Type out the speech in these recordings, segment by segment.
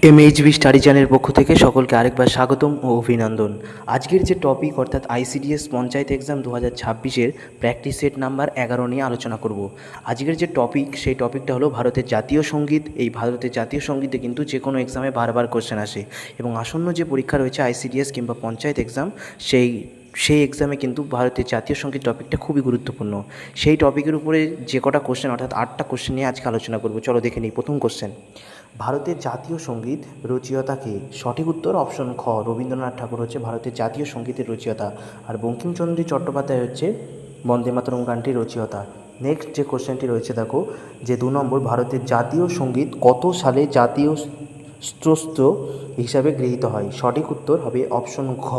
MHB study চ্যানেলের পক্ষ থেকে সকলকে আরেকবার স্বাগতম ও অভিনন্দন। আজকের যে টপিক অর্থাৎ আইসিডিএস পঞ্চায়েত এক্সাম 2026-এর প্র্যাকটিস সেট নাম্বার 11 নিয়ে আলোচনা করব। আজকের যে টপিক সেই টপিকটা হলো ভারতের জাতীয় সঙ্গীত। এই ভারতের জাতীয় সঙ্গীতে কিন্তু যে কোনো এক্সামে বারবার কোশ্চেন আসে এবং আসন্ন যে পরীক্ষা রয়েছে আইসিডিএস কিংবা পঞ্চায়েত এক্সাম সেই এক্সামে কিন্তু ভারতের জাতীয় সঙ্গীত টপিকটা খুবই গুরুত্বপূর্ণ। সেই টপিকের উপরে যে কটা কোশ্চেন অর্থাৎ 8টা কোশ্চেন নিয়ে আজকে আলোচনা করব। চলো দেখে নিই। প্রথম কোশ্চেন, ভারতের জাতীয় সঙ্গীত রচয়িতা কে? সঠিক উত্তর অপশন খ, রবীন্দ্রনাথ ঠাকুর হচ্ছে ভারতের জাতীয় সঙ্গীতের রচয়িতা, আর বঙ্কিমচন্দ্র চট্টোপাধ্যায় হচ্ছে বন্দে মাতরম গানটির রচয়িতা। নেক্সট যে কোশ্চেনটি রয়েছে দেখো, যে 2 নম্বর, ভারতের জাতীয় সঙ্গীত কত সালে জাতীয় স্তোত্র হিসাবে গৃহীত হয়? সঠিক উত্তর হবে অপশন ঘ,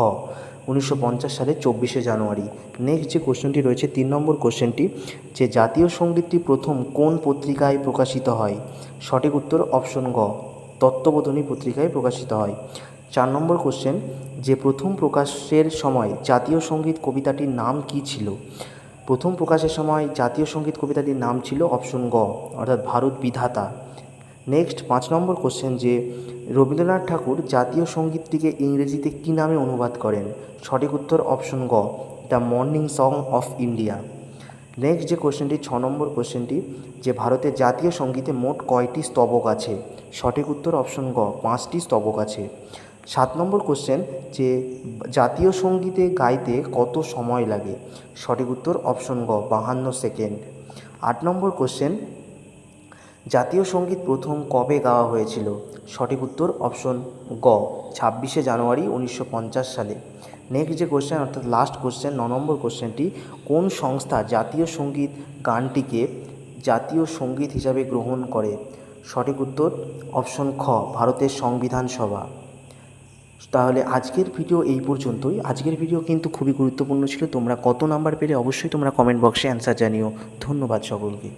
1950 সালের 24শে জানুয়ারি। নেক্সট যে কোশ্চেনটি রয়েছে 3 নম্বর কোশ্চেনটি, যে জাতীয় সঙ্গীতটি প্রথম কোন পত্রিকায় প্রকাশিত হয়? সঠিক উত্তর অপশন গ, তত্ত্ববোধিনী পত্রিকায় প্রকাশিত হয়। 4 নম্বর কোশ্চেন, যে প্রথম প্রকাশের সময় জাতীয় সঙ্গীত কবিতাটির নাম কী ছিল? প্রথম প্রকাশের সময় জাতীয় সঙ্গীত কবিতাটির নাম ছিল অপশন গ, অর্থাৎ ভারত বিধাতা। নেক্সট 5 নম্বর কোশ্চেন, যে রবীন্দ্রনাথ ঠাকুর জাতীয় সঙ্গীতটিকে ইংরেজিতে কী নামে অনুবাদ করেন? সঠিক উত্তর অপশন গ, the morning song of India. Next যে কোশ্চেনটি 6 নম্বর কোশ্চেনটি, যে ভারতের জাতীয় সঙ্গীতে মোট কয়টি স্তবক আছে? সঠিক উত্তর অপশন গ, 5টি স্তবক আছে। 7 নম্বর কোশ্চেন, যে জাতীয় সঙ্গীতে গাইতে কত সময় লাগে? সঠিক উত্তর অপশন গ, 52 সেকেন্ড। 8 নম্বর কোশ্চেন, জাতীয় সঙ্গীত প্রথম কবে গাওয়া হয়েছিল? সঠিক উত্তর অপশন গ, 26শে জানুয়ারি 1950 সালে। নেক্সট যে কোশ্চেন অর্থাৎ লাস্ট কোশ্চেন 9 নম্বর কোশ্চেনটি, কোন সংস্থা জাতীয় সঙ্গীত গানটিকে জাতীয় সঙ্গীত হিসাবে গ্রহণ করে? সঠিক উত্তর অপশন খ, ভারতের সংবিধান সভা। তাহলে আজকের ভিডিও এই পর্যন্তই। আজকের ভিডিও কিন্তু খুবই গুরুত্বপূর্ণ ছিল। তোমরা কত নাম্বার পেলে অবশ্যই তোমরা কমেন্ট বক্সে অ্যান্সার জানিও। ধন্যবাদ সকলকে।